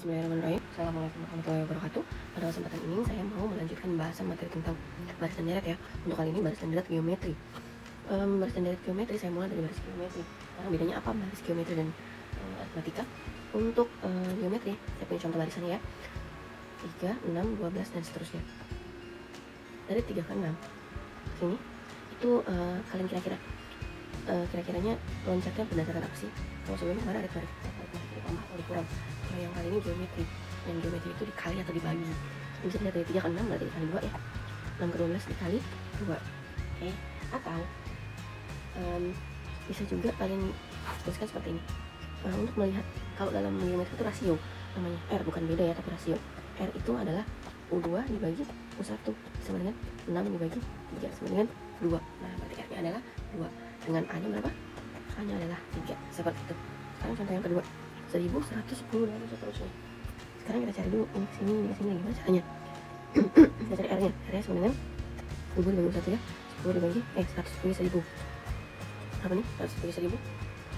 Bismillahirrahmanirrahim. Assalamualaikum warahmatullahi wabarakatuh. Pada kesempatan ini saya mau melanjutkan bahasan materi tentang baris dan deret ya. Untuk kali ini baris dan deret geometri. Baris dan deret geometri saya mulai dari baris geometri. Sekarang bedanya apa baris geometri dan aritmatika? Untuk geometri saya punya contoh barisannya ya. 3, 6, 12 dan seterusnya. Dari 3 ke 6 sini itu kalian kira-kiranya loncatnya berdasarkan apa sih? Kalau sebelumnya kemarin aritmatika ditambah atau dikurang. Kalau yang kali ini geometri, yang geometri itu dikali atau dibagi. Bisa dilihat dari 3 ke 6 berarti dikali 2 ya. 6 ke 12 dikali 2. Oke. Atau bisa juga kalian tuliskan seperti ini. Untuk melihat kalau dalam geometri itu rasio namanya R, bukan beda ya, tapi rasio. R itu adalah U2 dibagi U1 sama dengan 6 dibagi 3 sama dengan 2. Nah berarti R nya adalah 2. Dengan A nya berapa? A nya adalah 3. Seperti itu. Sekarang contoh yang kedua, 1110 dan seterusnya. Sekarang kita cari dulu ini sini gimana caranya? Kita cari R nya. R nya sama dengan 10 dibagi 1 ya. 10 dibagi 100 bagi 1000. Apa nih? 100 bagi 1000.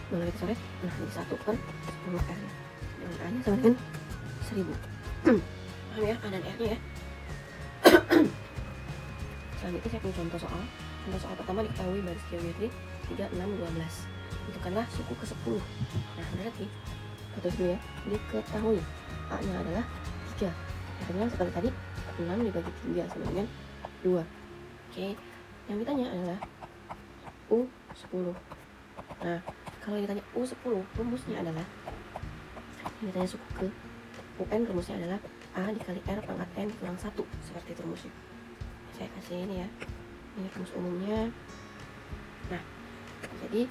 Mana kita coret? Nah jadi 1 per 10 R nya. Dan A nya sama dengan 1000. Paham ya? A dan R nya ya. Selanjutnya saya punya contoh soal. Contoh soal pertama diketahui baris geometri 3, 6, 12. Tentukanlah suku ke-10. Nah berarti tulis dulu ya. Diketahui A nya adalah 3. Artinya seperti tadi 6 dibagi 3 sama dengan 2. Oke. Yang ditanya adalah U10. Nah kalau ditanya U10 rumusnya adalah, yang ditanya suku ke UN rumusnya adalah A dikali R pangkat N kurang 1. Seperti itu rumusnya. Saya kasih ini ya. Ini rumus umumnya. Nah jadi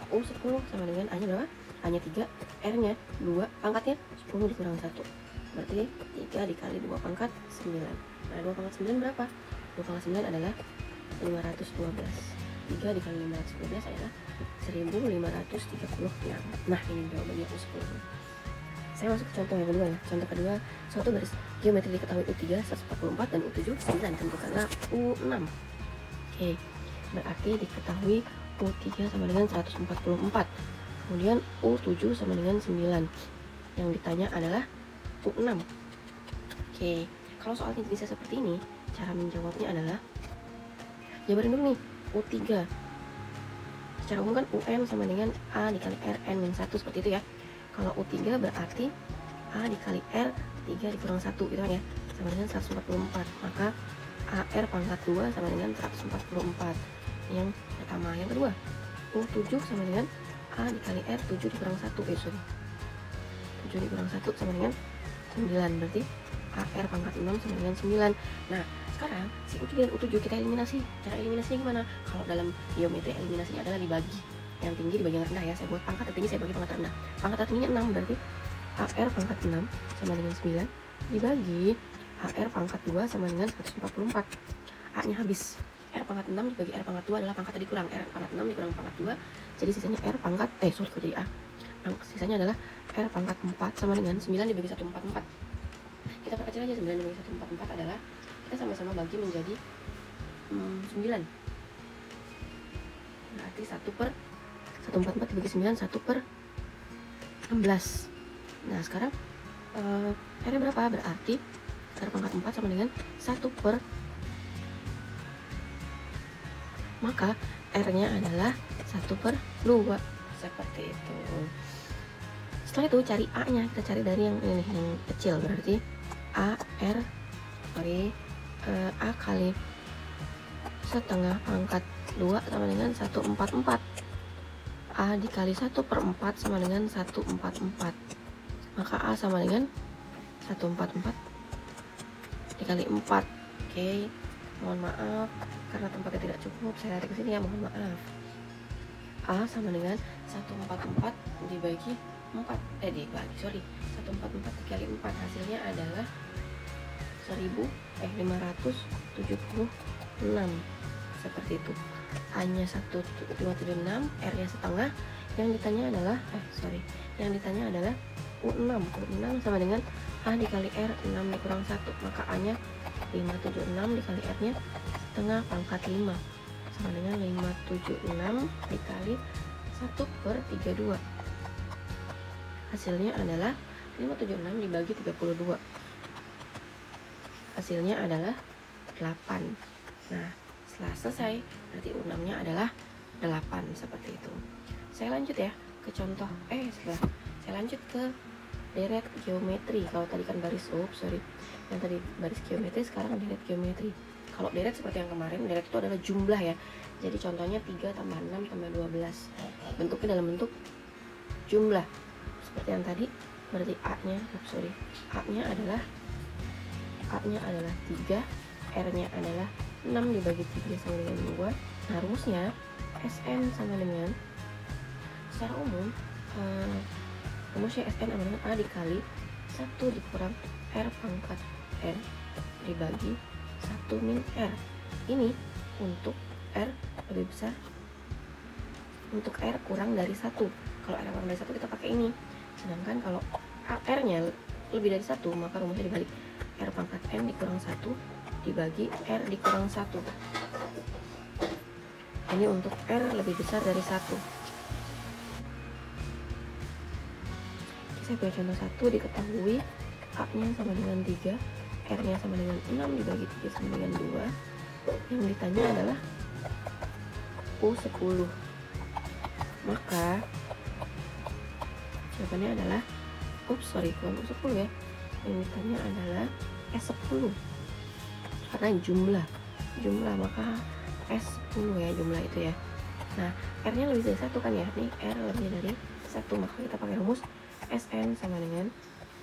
U10 sama dengan A nya berapa? A nya 3, R nya 2, pangkatnya 10 dikurang 1. Berarti 3 dikali 2 pangkat 9. Nah 2 pangkat 9 berapa? 2 pangkat 9 adalah 512. 3 dikali 512 adalah 1536. Nah ini jawabannya U10. Saya masuk ke contoh yang kedua ya. Contoh kedua, suatu baris geometri diketahui U3 144 dan U7 9. Tentukanlah U6. Oke, berarti diketahui U3 sama dengan 144. Kemudian U7 sama dengan 9. Yang ditanya adalah U6. Oke, kalau soalnya bisa seperti ini, cara menjawabnya adalah jabarin dulu nih U3. Secara umum kan UN sama dengan A dikali RN min 1 seperti itu ya. Kalau U3 berarti A dikali R 3 dikurang 1 gitu kan ya, sama dengan 144. Maka AR pangkat 2 sama dengan 144. Yang pertama. Yang kedua, U7 sama dengan A dikali R 7 dikurang 1. 7 dikurang 1 sama dengan 9. Berarti AR pangkat 6 sama dengan 9. Nah sekarang si U3 dan U7 kita eliminasi. Cara eliminasinya gimana? Kalau dalam geometri eliminasinya adalah dibagi. Yang tinggi dibagi yang rendah ya. Saya buat pangkat tertinggi, saya bagi pangkat rendah. Pangkat tertingginya 6, berarti AR pangkat 6 sama dengan 9 dibagi AR pangkat 2 sama dengan 144. A nya habis. R pangkat 6 dibagi R pangkat 2 adalah pangkat tadi kurang. R pangkat 6 dikurang pangkat 2, jadi sisanya R pangkat kok jadi A. Sisanya adalah R pangkat 4 sama dengan 9 dibagi 144. Kita perkecil aja. 9 dibagi 144 adalah, kita sama-sama bagi menjadi 9. Berarti 1 per 144 dibagi 9, 1 per 16. Nah sekarang R nya berapa? Berarti R pangkat 4 sama dengan 1 per, maka R nya adalah 1 per 2. Seperti itu. Setelah itu cari A nya. Kita cari dari yang ini, yang kecil. Berarti A kali setengah pangkat 2 sama dengan 144. A dikali 1 per 4 sama dengan 144. Maka A sama dengan 144 dikali 4. Oke, mohon maaf karena tempatnya tidak cukup, saya tarik ke sini ya, mohon maaf. A sama dengan 144 dibagi 4. 144 dikali 4 hasilnya adalah 576. Seperti itu. A nya 1276, R nya setengah. Yang ditanya adalah U6. U6 sama dengan A dikali R 6 dikurang 1. Maka A nya 576 dikali R nya setengah pangkat 5 sama dengan 576 dikali 1 per 32. Hasilnya adalah 576 dibagi 32. Hasilnya adalah 8. Nah, setelah selesai, berarti U6 nya adalah 8, seperti itu. Saya lanjut ya ke contoh, setelah saya lanjut ke deret geometri. Kalau tadi kan baris, yang tadi baris geometri, sekarang deret geometri. Kalau deret seperti yang kemarin, deret itu adalah jumlah ya. Jadi contohnya 3 tambah 6 tambah 12. Bentuknya dalam bentuk jumlah. Seperti yang tadi, berarti A-nya adalah 3, R-nya adalah 6 dibagi 3 sama dengan 2. Nah, rumusnya Sn sama dengan, secara umum, rumusnya Sn sama dengan A dikali 1 dikurang R pangkat N dibagi 1 min R. Ini untuk R lebih besar, untuk R kurang dari 1. Kalau R kurang dari 1 kita pakai ini. Sedangkan kalau R nya lebih dari 1, maka rumusnya dibalik. R pangkat N dikurang 1 dibagi R dikurang 1. Ini untuk R lebih besar dari 1. Saya punya contoh 1, diketahui A nya sama dengan 3, R nya sama dengan 6 dibagi 3 sama dengan 2. Yang ditanya adalah U10. Maka jawabannya adalah bukan U10 ya. Yang ditanya adalah S10. Karena jumlah maka S10 ya, jumlah itu ya. Nah, R nya lebih dari 1 kan ya. Nih R lebih dari 1, maka kita pakai rumus Sn sama dengan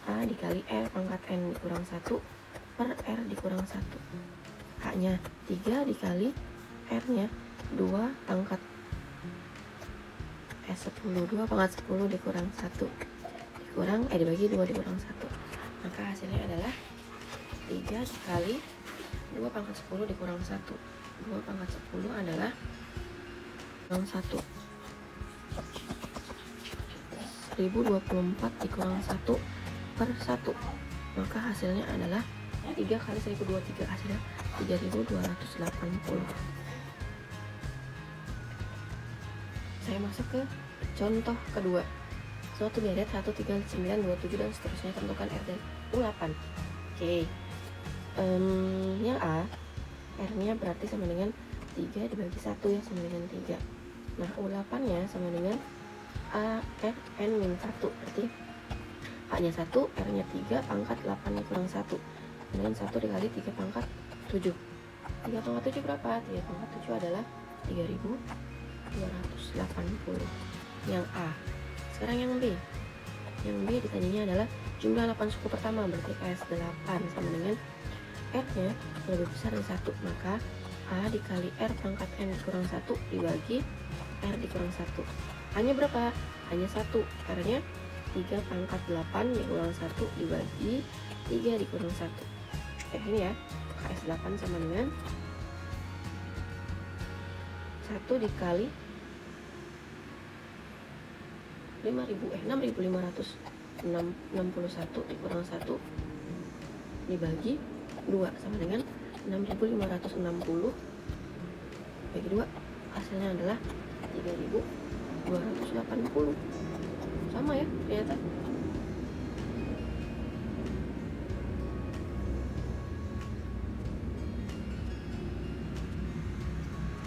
A dikali R pangkat N dikurang 1 per R dikurang 1. A nya 3 dikali R nya 2 pangkat S10, 2 pangkat 10 dikurang 1 dibagi 2 dikurang 1. Maka hasilnya adalah 3 dikali 2 pangkat 10 dikurang 1. 2 pangkat 10 adalah kurang 1. 1024 dikurang 1 per 1. Maka hasilnya adalah 3 kali 1023, hasilnya 3280. Saya masuk ke contoh kedua. Suatu deret 1, 3, 9, 27 dan seterusnya, tentukan R dan U8. Oke. Yang A, R nya berarti sama dengan 3 dibagi 1 ya, sama dengan 3. Nah, U8 nya sama dengan A R N min 1, berarti A nya 1, R nya 3, pangkat 8 kurang 1 dengan 1 dikali 3 pangkat 7. 3 pangkat 7 berapa? 3 pangkat 7 adalah 3280. Yang A. Sekarang yang B. Yang B ditanyanya adalah jumlah 8 suku pertama, berarti S8 sama dengan R nya lebih besar dari 1, maka A dikali R pangkat N dikurang 1 dibagi R dikurang 1. A nya berapa? A nya 1, R nya 3 pangkat 8 dikurang 1 dibagi 3 dikurang 1. Ini ya, S8 sama dengan 1 dikali 6561 dikurang 1 dibagi 2 sama dengan 6560 bagi 2, hasilnya adalah 3280. Sama ya ternyata.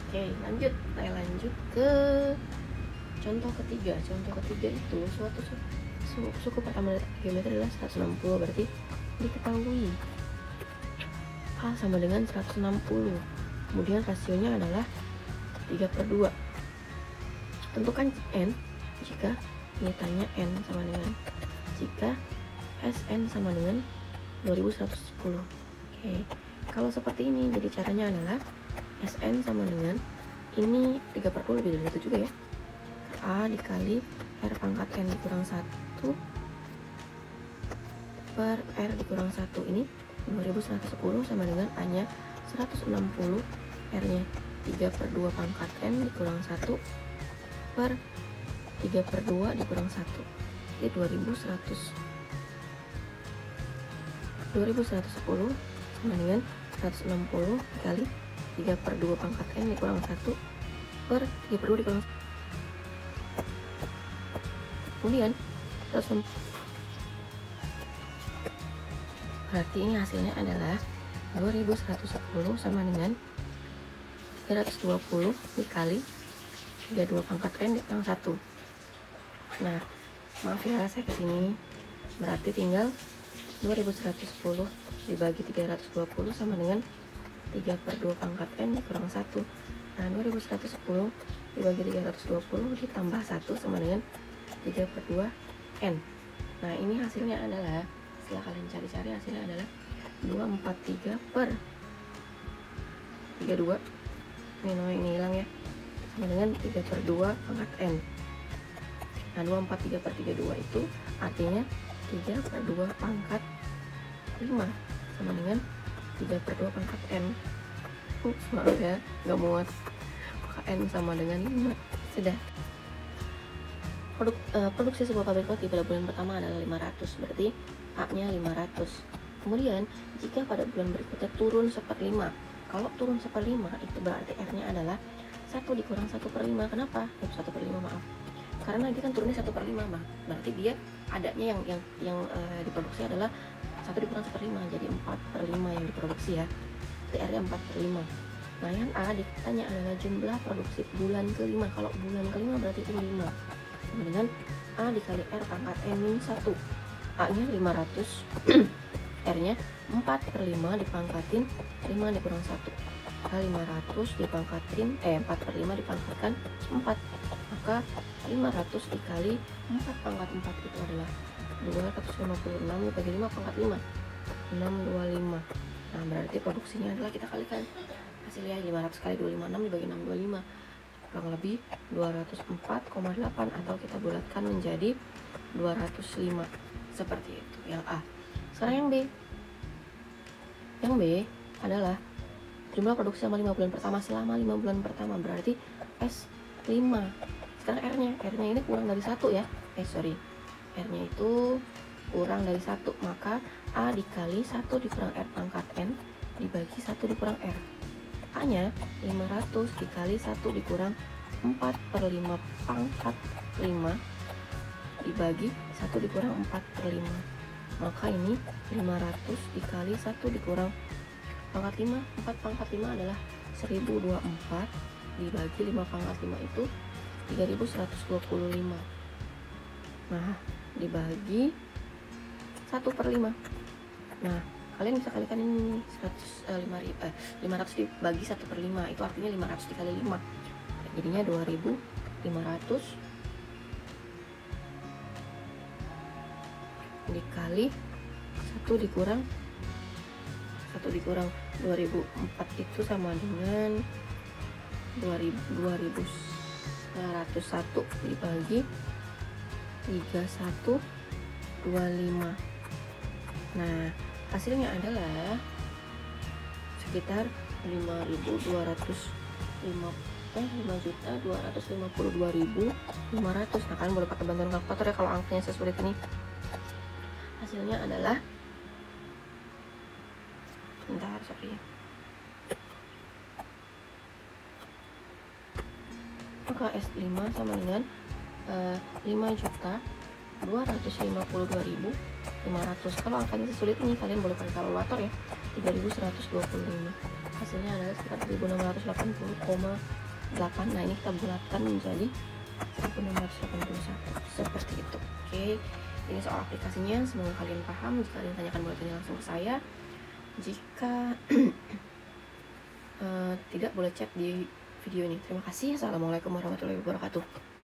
Oke, saya lanjut ke contoh ketiga. Contoh ketiga itu suatu suku pertama dari geometri adalah 160, berarti diketahui A sama dengan 160. Kemudian rasionya adalah 3/2. Tentukan N jika ditanya N sama dengan, jika Sn sama dengan 2110. Oke, kalau seperti ini, jadi caranya adalah Sn sama dengan ini 3/2 lebih dari itu juga ya, A dikali R pangkat N dikurang 1 per R dikurang 1. Ini 2110 sama dengan A nya 160, R nya 3/2 pangkat N dikurang 1 per 3/2 dikurang 1. Jadi 2110 sama dengan 160 dikali 3/2 pangkat N dikurang 1 per 3/2 dikurang 1. Kemudian Berarti ini hasilnya adalah 2110 sama dengan 320 dikali 32 pangkat N dikurangi 1. Nah, maaf ya saya kesini, berarti tinggal 2110 dibagi 320 sama dengan 3/2 pangkat N dikurang 1. Nah, 2110 dibagi 320 ditambah 1 sama dengan 3/2 N. Nah, ini hasilnya adalah, setelah kalian cari-cari, hasilnya adalah 243/32. Ini hilang ya, sama dengan 3/2 pangkat N. Nah, 243/32 itu artinya 3/2 pangkat 5 sama dengan 3/2 pangkat N. Maaf ya, nggak muat. Maka N sama dengan 5. Sudah. Produksi sebuah pabrik roti pada bulan pertama adalah 500, berarti A-nya 500. Kemudian, jika pada bulan berikutnya turun 1/5, kalau turun 1/5 itu berarti R-nya adalah 1 dikurang 1/5. Kenapa? 1/5, maaf. Karena dia kan turunnya 1/5, berarti dia adanya yang diproduksi adalah 1 dikurang 1/5, jadi 4/5 yang diproduksi ya. Berarti R-nya 4/5. Nah, yang A ditanya adalah jumlah produksi bulan ke-5. Kalau bulan ke-5 berarti itu 5. Sama dengan A dikali R pangkat N-1. A-nya 500, R-nya 4/5 dipangkatin 5 dikurang 1. Maka 500 dipangkatin 4/5 dipangkatkan 4. Maka 500 dikali 4 pangkat 4 itu adalah 256 dibagi 5 pangkat 5, 625. Nah, berarti produksinya adalah, kita kalikan hasilnya 500 kali 256 dibagi 625, kurang lebih 204,8, atau kita bulatkan menjadi 205. Seperti itu yang A. Sekarang yang B. Yang B adalah jumlah produksi selama 5 bulan pertama. Selama 5 bulan pertama berarti S5. Sekarang R-nya ini kurang dari 1 ya. R-nya itu kurang dari 1, maka A dikali 1 dikurang R pangkat N dibagi 1 dikurang R. A-nya 500 dikali 1 dikurang 4/5 pangkat 5 dibagi 1 dikurang 4/5. Maka ini 500 dikali 1 dikurang pangkat 5, 4 pangkat 5 adalah 1024 dibagi 5 pangkat 5 itu 3125. Nah, dibagi 1/5. Nah, kalian bisa kalikan ini 500 dibagi 1/5 itu artinya 500 dikali 5, jadinya 2500 dikali 1 dikurang 2004 itu sama dengan 2101 dibagi 3125. Nah, hasilnya adalah sekitar 5.252.500. Nah, kalian boleh pakai bantuan kalkulator ya kalau angkanya sesulit ini. Hasilnya adalah, maka S5 sama dengan 5.252.500. Kalau angkanya sesulit ini kalian boleh pakai kalkulator ya. 3.125. Hasilnya adalah sekitar 1.680,8. Nah, ini kita bulatkan menjadi 1.681 seperti itu. Oke, ini soal aplikasinya, semoga kalian paham. Jika kalian tanyakan boleh tanya langsung ke saya. Jika tidak, boleh chat di video ini. Terima kasih. Assalamualaikum warahmatullahi wabarakatuh.